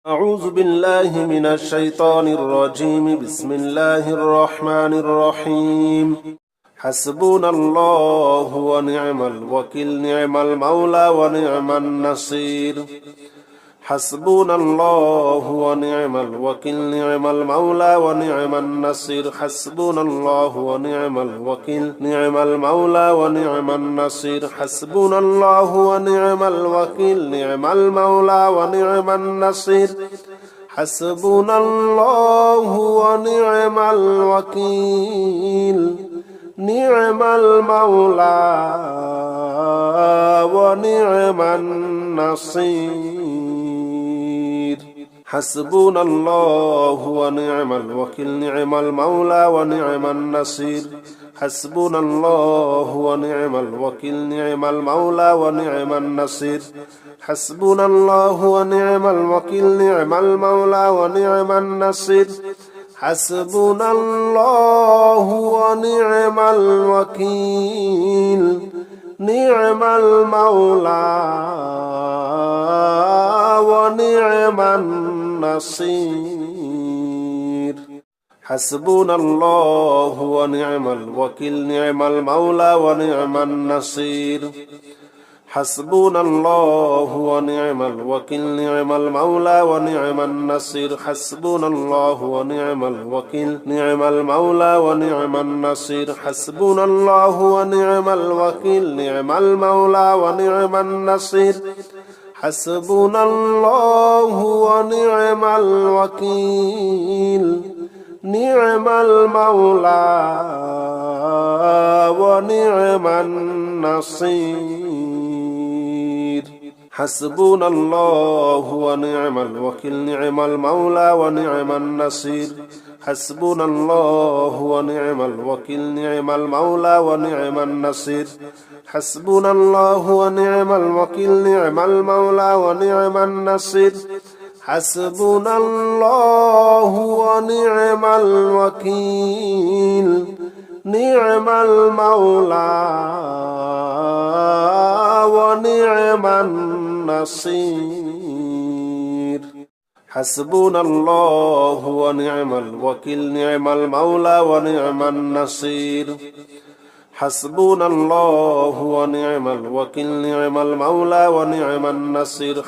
أعوذ بالله من الشيطان الرجيم. بسم الله الرحمن الرحيم. حسبنا الله ونعم الوكيل، نعم المولى ونعم النصير. حسبنا الله ونعم الوكيل، نعم المولى ونعم النصير. حسبنا الله ونعم الوكيل، نعم المولى ونعم النصير. حسبنا الله ونعم الوكيل، نعم المولى ونعم النصير. حسبنا الله ونعم الوكيل، نعم المولى ونعم النصير. حسبنا الله ونعم الوكيل، نعم المولى ونعم النصير. حسبنا الله ونعم الوكيل، نعم المولى ونعم النصير. حسبنا الله ونعم الوكيل، نعم المولى ونعم النصير. حسبنا الله ونعم الوكيل، نعم المولى ونعم النصير. حسبنا الله ونعم الوكيل، نعم المولى ونعم النصير. حسبنا الله ونعم الوكيل، نعم المولى ونعم النصير. حسبنا الله ونعم الوكيل، نعم المولى ونعم النصير. حسبنا الله ونعم الوكيل، نعم المولى ونعم النصير. حسبنا الله ونعم الوكيل، نعم المولى ونعم النصير. حسبنا الله ونعم الوكيل، نعم المولى ونعم النصير. حسبنا الله ونعم الوكيل، نعم المولى ونعم النصير. حسبنا الله ونعم الوكيل، نعم المولى ونعم النصير. حسبنا الله ونعم الوكيل، نعم المولى ونعم النصير. حسبنا الله ونعم الوكيل، نعم المولى ونعم النصير. حسبنا الله ونعم الوكيل، نعم المولى ونعم النصير. حسبنا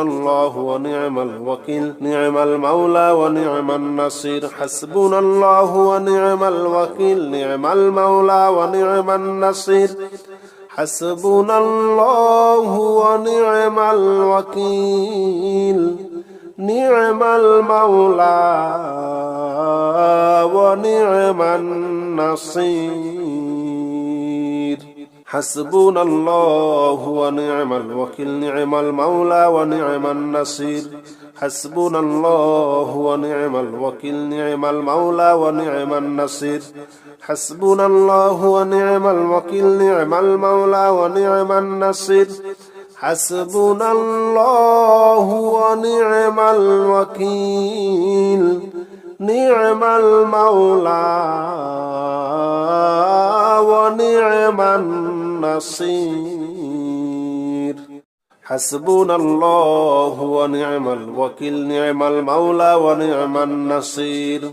الله ونعم الوكيل، نعم المولى ونعم النصير. حسبنا الله ونعم الوكيل، نعم المولى ونعم النصير. حسبنا الله ونعم الوكيل، نعم المولى ونعم النصير. حسبنا الله ونعم الوكيل، نعم المولى ونعم النصير. حسبنا الله ونعم الوكيل، نعم المولى ونعم النصير. حسبنا الله ونعم الوكيل، نعم المولى ونعم النصير. حسبنا الله ونعم الوكيل، نعم المولى ونعم النصير. حسبنا الله ونعم الوكيل، نعم المولى ونعم النصير.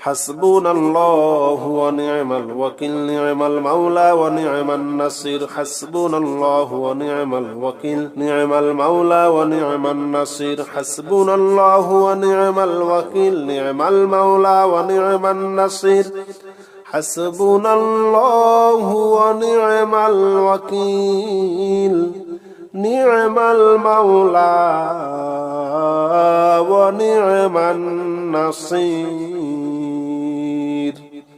حسبنا الله ونعم الوكيل، نعم المولى ونعم النصير. حسبنا الله ونعم الوكيل، نعم المولى ونعم النصير. حسبنا الله ونعم الوكيل، نعم المولى ونعم النصير. حسبنا الله ونعم الوكيل، نعم المولى ونعم النصير.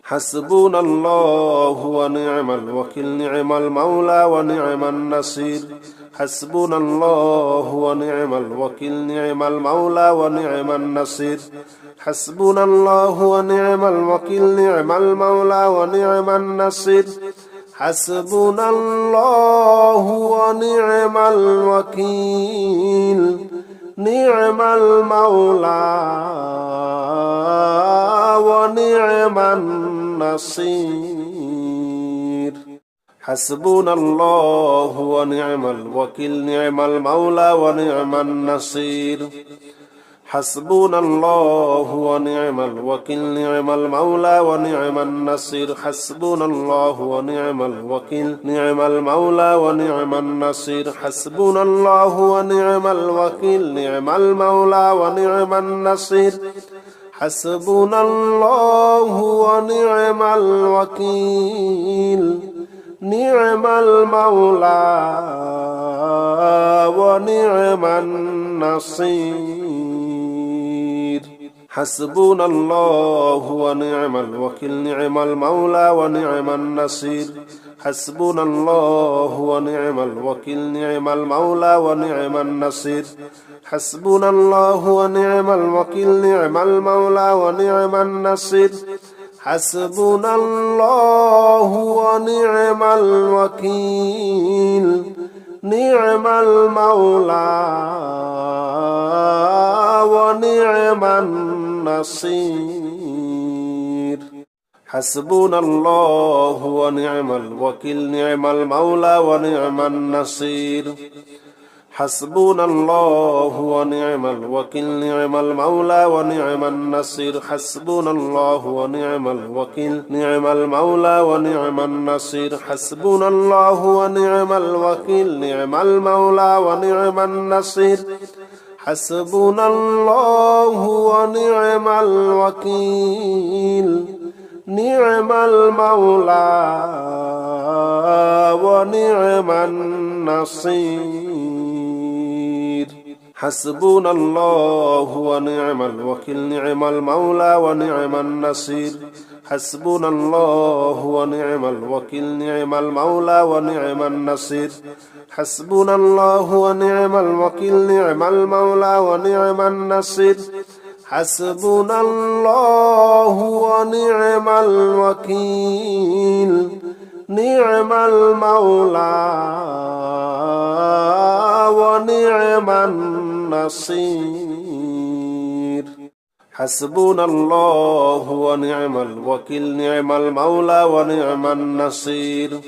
حسبنا الله ونعم الوكيل، نعم المولى ونعم النصير. حسبنا الله ونعم الوكيل، نعم المولى ونعم النصير. حسبنا الله ونعم الوكيل، نعم المولى ونعم النصير. حسبنا الله ونعم الوكيل، نعم المولى ونعم النصير. حسبنا الله ونعم الوكيل نعم المولى ونعم النصير حسبنا الله ونعم الوكيل نعم المولى ونعم النصير حسبنا الله ونعم الوكيل نعم المولى ونعم النصير حسبنا الله ونعم الوكيل نعم المولى ونعم النصير حسبنا الله ونعم الوكيل نعم المولى ونعم النصير حسبنا الله ونعم الوكيل نعم المولى ونعم النصير حسبنا الله ونعم الوكيل نعم المولى ونعم النصير حسبنا الله ونعم الوكيل نعم المولى ونعم النصير حسبنا الله ونعم الوكيل نعم المولى ونعم النصير حسبنا الله ونعم الوكيل نعم المولى ونعم النصير حسبنا الله ونعم الوكيل نعم المولى ونعم النصير حسبنا الله ونعم الوكيل نعم المولى ونعم النصير حسبنا الله ونعم الوكيل نعم المولى ونعم النصير حسبنا الله ونعم الوكيل نعم المولى ونعم النصير حسبنا الله ونعم الوكيل نعم المولى ونعم النصير حسبنا الله ونعم الوكيل نعم المولى ونعم النصير حسبنا الله ونعم الوكيل نعم المولى ونعم النصير حسبنا الله ونعم الوكيل نعم المولى ونعم النصير حسبنا الله ونعم الوكيل نعم المولى ونعم النصير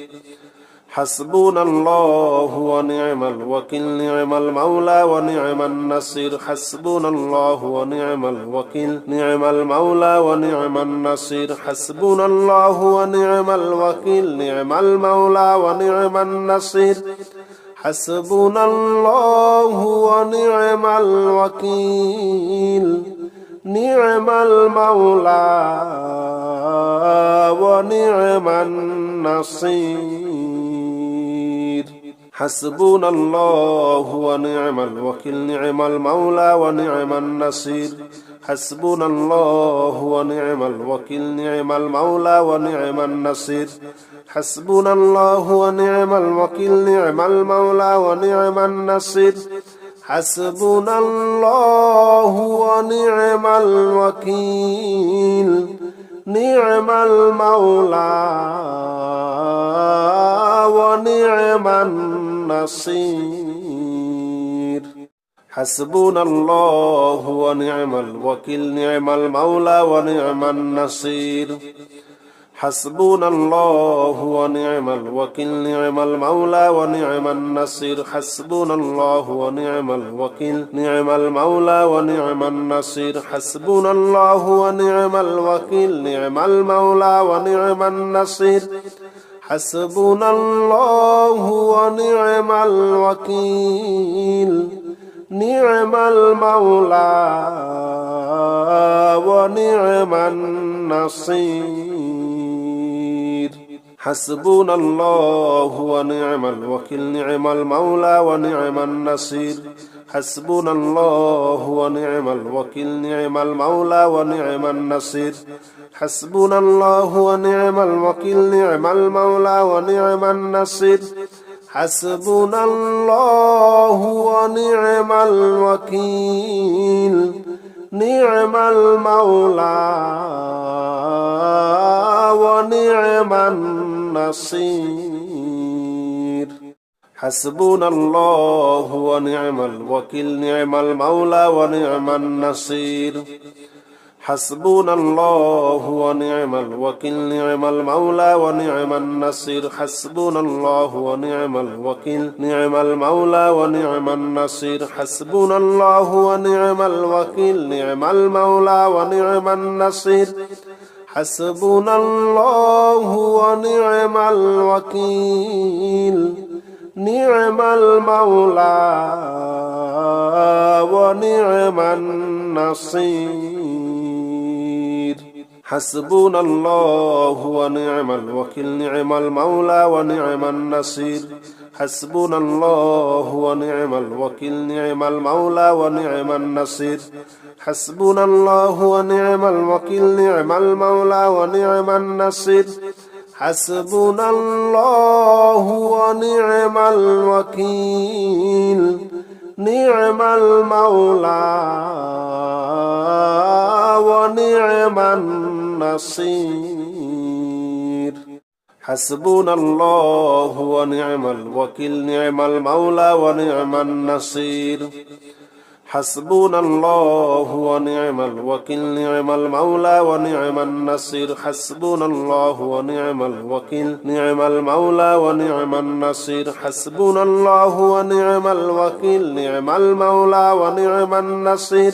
حسبنا الله ونعم الوكيل نعم المولى ونعم النصير حسبنا الله ونعم الوكيل نعم المولى ونعم النصير حسبنا الله ونعم الوكيل نعم المولى ونعم النصير حسبنا الله ونعم الوكيل نعم المولى ونعم النصير حسبنا الله ونعم الوكيل نعم المولى ونعم النصير حسبنا الله ونعم الوكيل نعم المولى ونعم النصير حسبنا الله ونعم الوكيل نعم المولى ونعم النصير حسبنا الله ونعم الوكيل نعم المولى ونعم النصير حسبنا الله ونعم الوكيل نعم المولى ونعم النصير حسبنا الله ونعم الوكيل نعم المولى ونعم النصير حسبنا الله ونعم الوكيل نعم المولى ونعم النصير حسبنا الله ونعم الوكيل نعم المولى ونعم النصير حسبنا الله ونعم الوكيل نعم المولى ونعم النصير حسبنا الله ونعم الوكيل نعم المولى ونعم النصير حسبنا الله ونعم الوكيل نعم المولى ونعم النصير حسبنا الله ونعم الوكيل نعم المولى ونعم النصير حسبنا الله ونعم الوكيل نعم المولى ونعم النصير حسبنا الله ونعم الوكيل نعم المولى ونعم النصير حسبنا الله ونعم الوكيل نعم المولى ونعم النصير حسبنا الله ونعم الوكيل نعم المولى ونعم النصير حسبنا الله ونعم الوكيل نعم المولى ونعم النصير حسبنا الله ونعم الوكيل نعم المولى ونعم النصير حسبنا الله ونعم الوكيل نعم المولى ونعم النصير حسبنا الله ونعم الوكيل نعم المولى ونعم النصير حسبنا الله ونعم الوكيل نعم المولى ونعم النصير حسبنا الله ونعم الوكيل نعم المولى ونعم النصير حسبنا الله ونعم الوكيل نعم المولى ونعم النصير حسبنا الله ونعم الوكيل نعم المولى ونعم النصير حسبنا الله ونعم الوكيل نعم المولى ونعم النصير حسبنا الله ونعم الوكيل نعم المولى ونعم النصير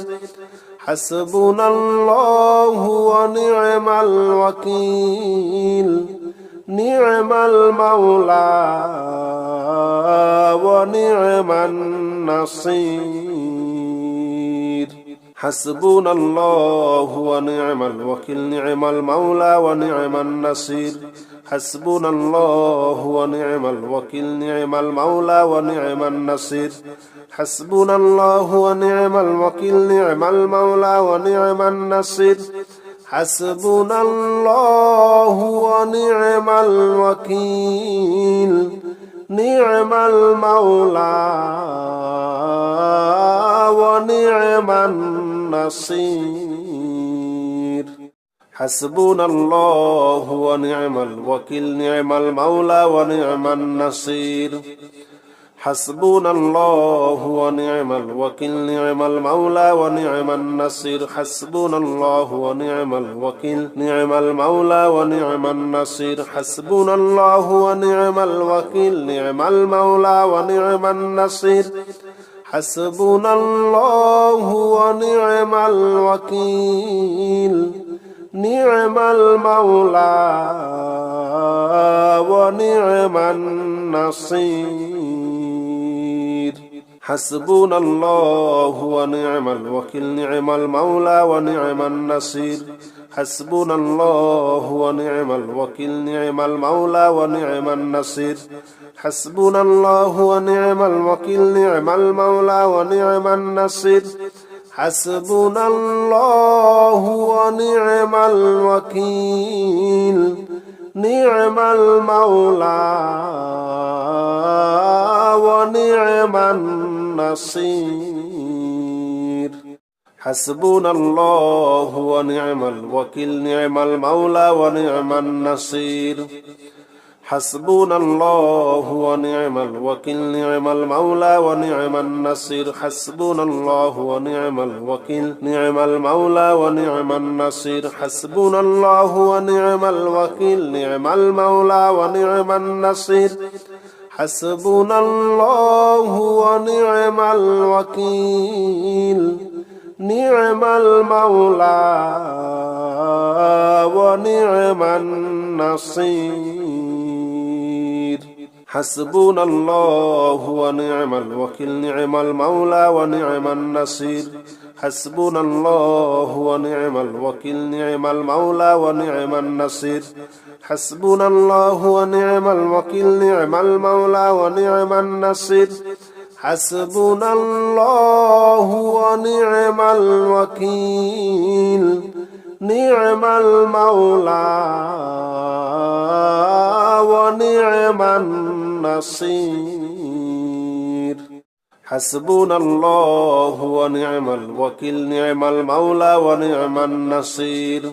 حسبنا الله ونعم الوكيل نعم المولى ونعم النصير حسبنا الله ونعم الوكيل نعم المولى ونعم النصير حسبنا الله ونعم الوكيل نعم المولى ونعم النصير حسبنا الله ونعم الوكيل نعم المولى ونعم النصير حسبنا الله ونعم الوكيل نعم المولى ونعم النصير حسبنا الله ونعم الوكيل نعم المولى ونعم النصير حسبنا الله ونعم الوكيل نعم المولى ونعم النصير حسبنا الله ونعم الوكيل نعم المولى ونعم النصير حسبنا الله ونعم الوكيل نعم المولى ونعم النصير حسبنا الله ونعم الوكيل نعم المولى ونعم النصير حسبنا الله ونعم الوكيل نعم المولى ونعم النصير حسبنا الله ونعم الوكيل نعم المولى ونعم النصير حسبنا الله ونعم الوكيل نعم المولى ونعم النصير حسبنا الله ونعم الوكيل نعم المولى ونعم النصير حسبنا الله ونعم الوكيل نعم المولى ونعم النصير حسبنا الله ونعم الوكيل نعم المولى ونعم النصير حسبنا الله ونعم الوكيل نعم المولى ونعم النصير حسبنا الله ونعم الوكيل نعم المولى ونعم النصير حسبنا الله ونعم الوكيل نعم المولى ونعم النصير حسبنا الله ونعم الوكيل نعم المولى ونعم النصير حسبنا الله ونعم الوكيل نعم المولى ونعم النصير حسبنا الله ونعم الوكيل نعم المولى ونعم النصير حسبنا الله ونعم الوكيل نعم المولى ونعم النصير حسبنا الله ونعم الوكيل نعم المولى ونعم النصير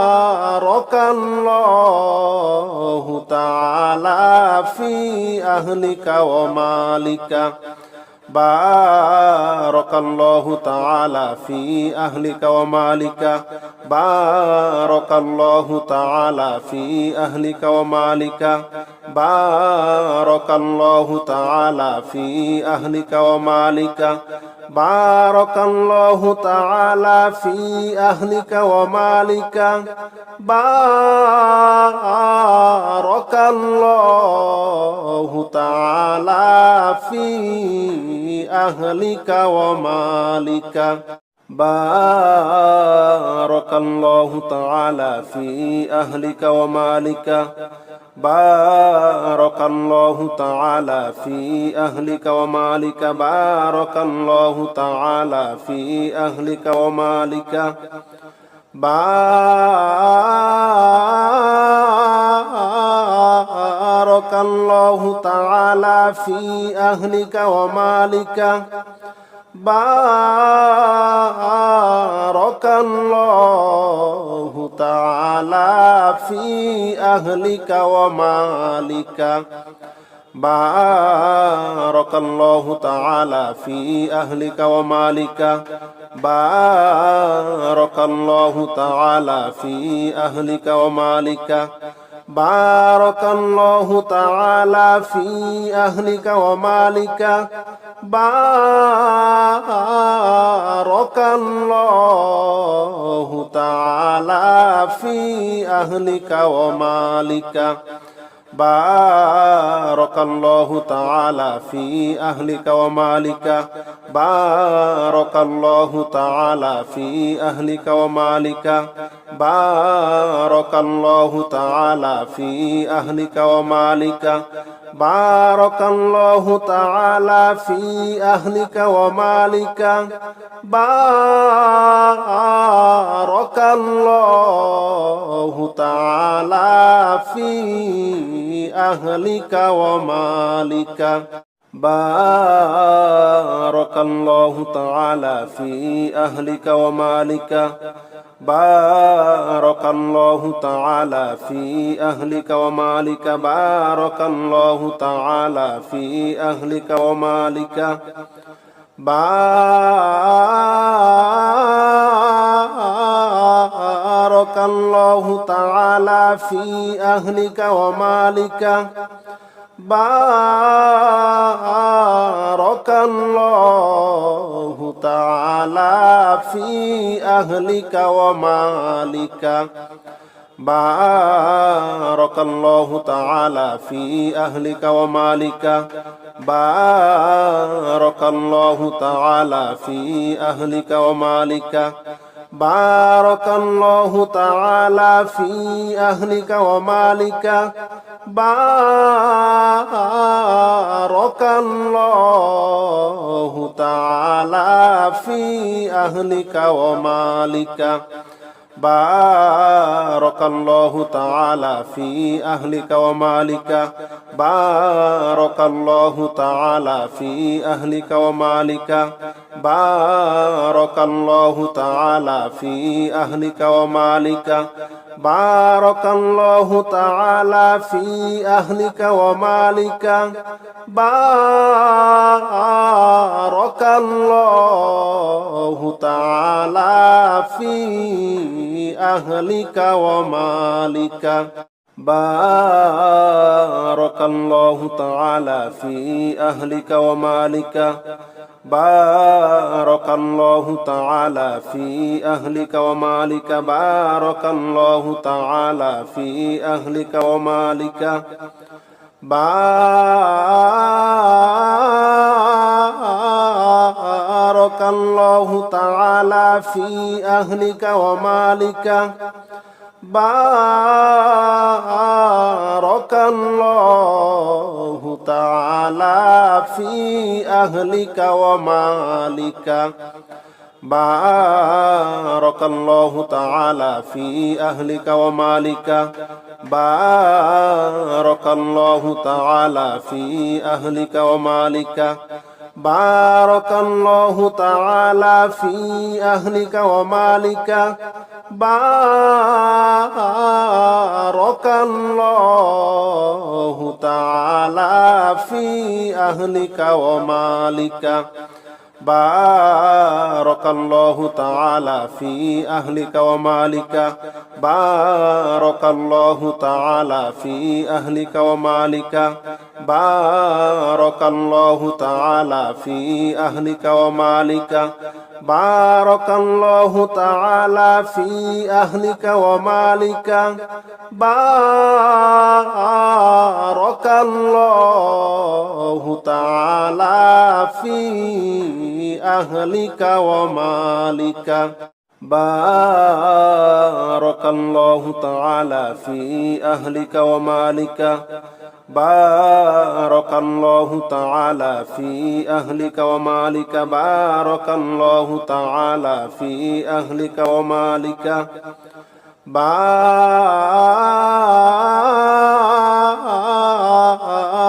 বারাকাল্লাহু তাআলা ফি আহলিকা ওয়া মালিকা বারাকাল্লাহু তাআলা ফি আহলিকা ওয়া মালিকা বারাকাল্লাহু তাআলা ফি আহলিকা ওয়া মালিকা বারাকাল্লাহু তাআলা ফি আহলিকা ওয়া মালিকা বারাকাল্লাহু তাআলা ফি আহলিকা ওয়া মালিকা বারাকাল্লাহু তাআলা ফি আহলিকা ওয়া মালিকা বারাকাল্লাহু তাআলা ফি আহলিকা ওয়া মালিকা বারাকাল্লাহু তাআলা ফি আহলিকা ওয়া মালিকা বারাকাল্লাহু তাআলা ফি আহলিকা ওয়া মালিকা বারাকাল্লাহু তাআলা ফি আহলিকা ওয়া মালিকা বারাকাল্লাহু তাআলা ফি আহলিকা ওয়া মালিকা বারাকাল্লাহু তাআলা ফি আহলিকা ওয়া মালিকা বারাকাল্লাহু তাআলা ফি আহলিকা ওয়া মালিকা বারাকাল্লাহু তাআলা ফি আহলিকা ওয়া মালিকা বারাকাল্লাহু তাআলা ফি আহলিকা ওয়া মালিকা বারাকাল্লাহু তাআলা ফি আহলিকা ওয়া মালিকা বারাকাল্লাহু তাআলা ফি আহলিকা ওয়া মালিকা বারাকাল্লাহু তাআলা ফি আহলিকা ওয়া মালিকা বারাকাল্লাহু তাআলা ফি আহলিকা ওয়া মালিকা বারাকাল্লাহু তাআলা ফি আহলিকা ওয়া মালিকা বারাকাল্লাহু তাআলা ফি আহলিকা ওয়া মালিকা বারাকাল্লাহু তাআলা ফি আহলিকা ওয়া মালিকা বারাকাল্লাহু তাআলা ফি আহলিকা ওয়া মালিকা বারাকাল্লাহু তাআলা ফি আহলিকা ওয়া মালিকা বারাকাল্লাহু তাআলা ফি আহলিকা ওয়া মালিকা বারাকাল্লাহু তাআলা ফি আহলিকা ওয়া মালিকা বারাকাল্লাহু তাআলা ফি আহলিকা ওয়া মালিকা বারাকাল্লাহু তাআলা ফি আহলিকা ওয়া মালিকা বারাকাল্লাহু তাআলা ফি আহলিকা ওয়া মালিকা বারাকাল্লাহু তাআলা ফি আহলিকা ওয়া মালিকা বারাকাল্লাহু তাআলা ফি আহলিকা ওয়া মালিকা বারাকাল্লাহু তাআলা ফি আহলিকা ওয়া মালিকা বারাকাল্লাহু তাআলা ফি আহলিকা ওয়া মালিকা বারাকাল্লাহু তাআলা ফি আহলিকা ওয়া মালিকা বারাকাল্লাহু তাআলা ফি আহলিকা ওয়া মালিকা বারাকাল্লাহু তাআলা ফি আহলিকা ওয়া মালিকা বারাকাল্লাহু তাআলা ফি আহলিকা ওয়া মালিকা বারাকাল্লাহু তাআলা ফি আহলিকা ওয়া মালিকা বারাকাল্লাহু তাআলা ফি আহলিকা ওয়া মালিকা বারাকাল্লাহু তাআলা ফি আহলিকা ওয়া মালিকা বারাকাল্লাহু তাআলা ফি আহলিকা ওয়া মালিকা বারাকাল্লাহু তাআলা ফি আহলিকা ওয়া মালিকা বারাকাল্লাহু বারাকাল্লাহু তাআলা ফি আহলিকা ওয়া মালিকা বারাকাল্লাহু তাআলা ফি আহলিকা ওয়া মালিকা বারাকাল্লাহু তাআলা ফি আহলিকা ওয়া মালিকা বারাকাল্লাহু তাআলা ফি আহলিকা ওয়া মালিকা বারাকাল্লাহু তাআলা ফি আহলিকা ওয়া মালিকা বারাকাল্লাহু তাআলা ফি আহলিকা ওয়া মালিকা বারাকাল্লাহু তাআলা ফি আহলিকা ওয়া মালিকা বারাকাল্লাহু তাআলা ফি আহলিকা ওয়া মালিকা বারাকাল্লাহু তাআলা ফি আহলিকা ওয়া মালিকা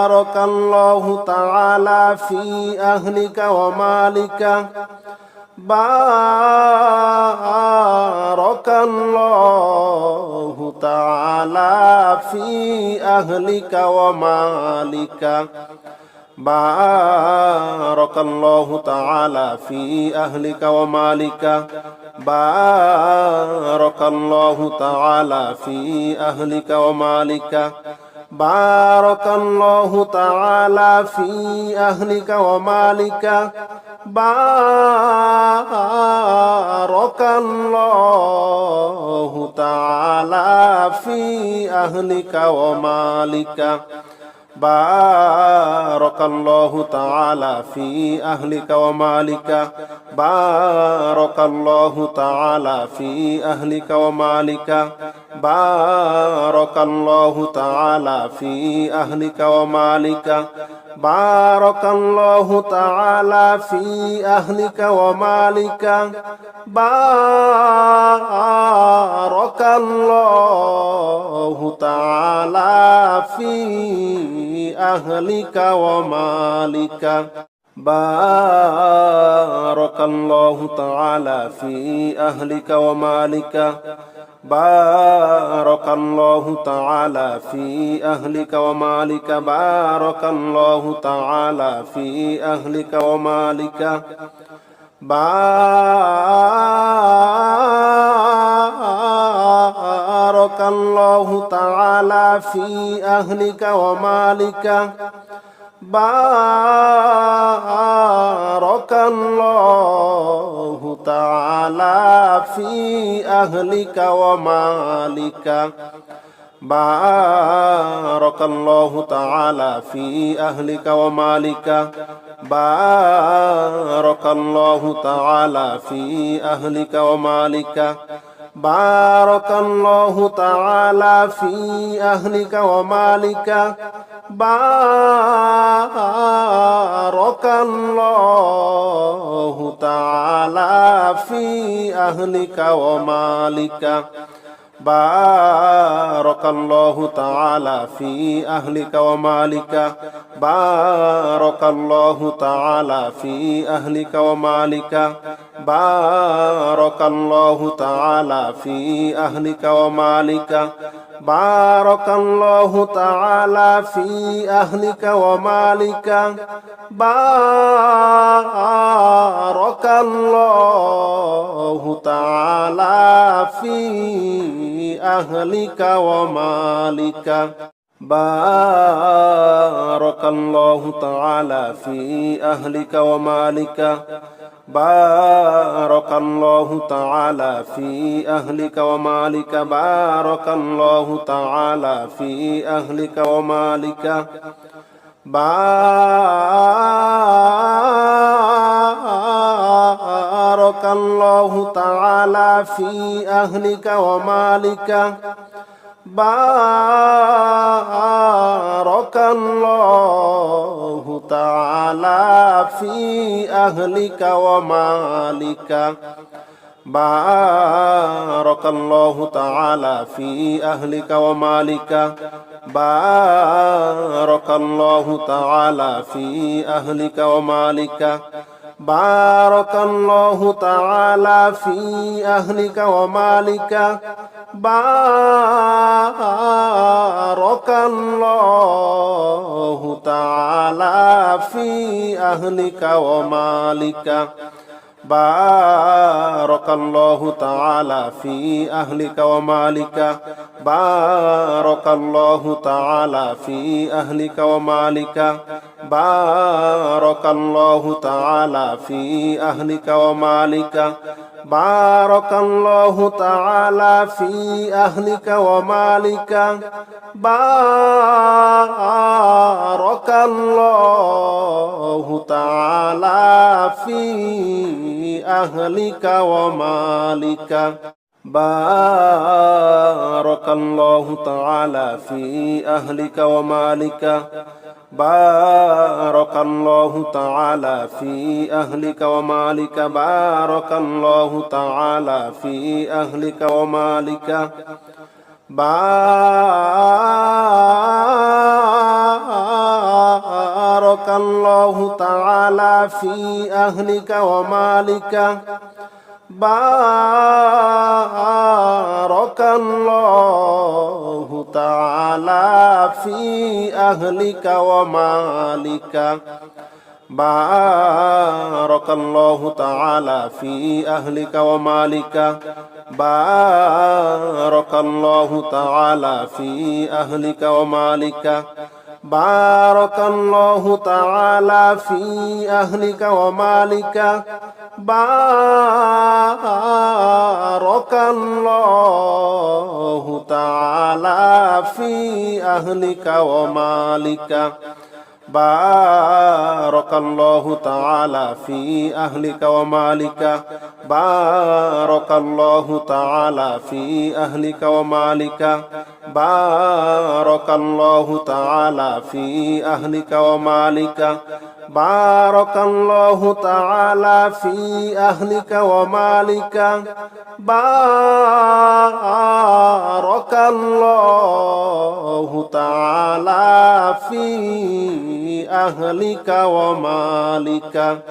বারাকাল্লাহু তাআলা ফি আহলিকা ওয়া মালিকা বারাকাল্লাহু তাআলা ফি আহলিকা ওয়া মালিকা বারাকাল্লাহু তাআলা ফি আহলিকা ওয়া মালিকা বারাকাল্লাহু তাআলা ফি আহলিকা ওয়া মালিকা বারাকাল্লাহু তাআলা ফি আহলিকা ওয়া মালিকা বারাকাল্লাহু তাআলা ফি আহলিকা ওয়া মালিকা বারাকাল্লাহু তাআলা ফি আহলিকা ওয়া মালিকা বারাকাল্লাহু তাআলা ফি আহলিকা ওয়া মালিকা বারাকাল্লাহু তাআলা ফি আহলিকা ওয়া মালিকা বারাকাল্লাহু তাআলা ফি আহলিকা ওয়া মালিকা বারাকাল্লাহু তাআলা ফি আহলিকা ওয়া মালিকা বারাকাল্লাহু তাআলা ফি আহলিকা ওয়া মালিকা বারাকাল্লাহু তাআলা ফি আহলিকা ওয়া মালিকা বারাকাল্লাহু তাআলা ফি আহলিকা ওয়া মালিকা বারাকাল্লাহু তাআলা ফি আহলিকা ওয়া মালিকা বারাকাল্লাহু তাআলা ফি আহলিকা ওয়া মালিকা বারাকাল্লাহু তাআলা ফি আহলিকা ওয়া মালিকা বারাকাল্লাহু তাআলা ফি আহলিকা ওয়া মালিকা বারাকাল্লাহু তাআলা ফি আহলিকা ওয়া মালিকা বারাকাল্লাহু তাআলা ফি আহলিকা ওয়া মালিকা বারাকাল্লাহু তাআলা ফি আহলিকা ওয়া মালিকা বারাকাল্লাহু তাআলা ফি আহলিকা ওয়া মালিকা বারাকাল্লাহু তাআলা ফি আহলিকা ওয়া মালিকা বারাকাল্লাহু তাআলা ফি আহলিকা ওয়া মালিকা বারাকাল্লাহু তাআলা ফি আহলিকা ওয়া মালিকা বারাকাল্লাহু তাআলা ফি আহলিকা ওয়া মালিকা বারাকাল্লাহু তাআলা ফি আহলিকা ওয়া মালিকা বারাকাল্লাহু তাআলা ফি আহলিকা ওয়া মালিকা বারাকাল্লাহু তাআলা ফি আহলিকা ওয়া মালিকা বারাকাল্লাহু তাআলা ফি আহলিকা ওয়া মালিকা বারাকাল্লাহু তাআলা ফি আহলিকা ওয়া মালিকা বারাকাল্লাহু তাআলা ফি আহলিকা ওয়া মালিকা বারাকাল্লাহু তাআলা ফি আহলিকা ওয়া মালিকা বারাকাল্লাহু أهلك ومالك بارك الله تعالى في أهلك ومالك بارك الله تعالى في أهلك ومالك بارك الله تعالى في أهلك ومالك بارك الله تعالى في أهلك ومالك بارك الله تعالى في أهلك ومالك بارك الله تعالى في أهلك ومالك بارك الله تعالى في أهلك ومالك بارك الله تعالى في أهلك ومالك بارك الله تعالى في أهلك ومالك بارك الله تعالى في أهلك ومالك بارك الله تعالى في أهلك ومالك بارك الله تعالى في أهلك ومالك بارك الله تعالى في أهلك ومالك بارك الله تعالى في أهلك ومالك بارك الله تعالى في أهلك ومالك بارك الله تعالى في أهلك ومالك بارك الله تعالى في أهلك ومالك بارك الله تعالى في أهلك ومالك بارك الله تعالى في أهلك ومالك